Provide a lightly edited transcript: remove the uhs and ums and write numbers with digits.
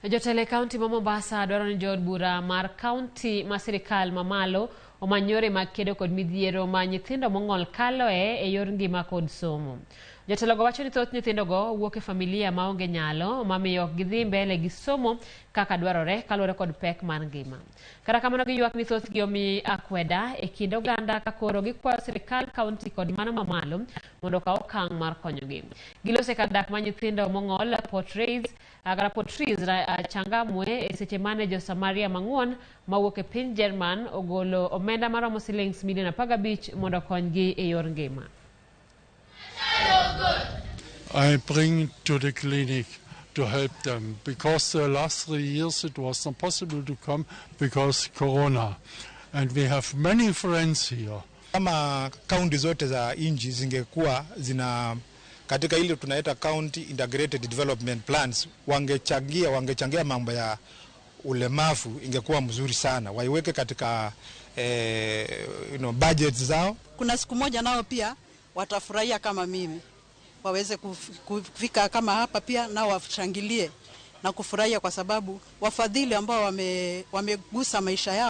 Jotele County ma Mombasa dwaro ni jood bura mar county ma sirikal mamalo omanyore makedo kod midhiero ma nyithindo mong'ol kaloe e yor ngima kod somo. Jotelo go wacho ni thoth nyithindo go wuok e familia maonge nyalo mamiyo ok gidhi mbele gi somo kaka dwarore kaluwore kod pek mar ngima. Kata kamano giywak ni thoth gi omi akweda e kind oganda ka koro gikwayo sirikal county kod mano mamalo mondo kaw okang' mar konyogi. Gilose kar dak ma nyithindo mong'ol portrays changamwe e seche mane jo Samaria mang'uon mawuok e piny Jerman ogolo omenda maromo shillings milion 15 mondo konygi e yor ngima. I bring to the clinic to help them because the last 3 years it was not possible to come because Corona, and we have many friends here. Kama kaunti zote za inji zingekuwa zina katika ile tunaita county integrated development plans, wangechangia mambo ya ulemavu, ingekuwa mzuri sana. Waiweke katika budgets zao. Kuna siku moja nao pia watafurahia kama mimi, waweze kufika kama hapa pia nao washangilie na kufurahia, kwa sababu wafadhili ambao wamegusa maisha yao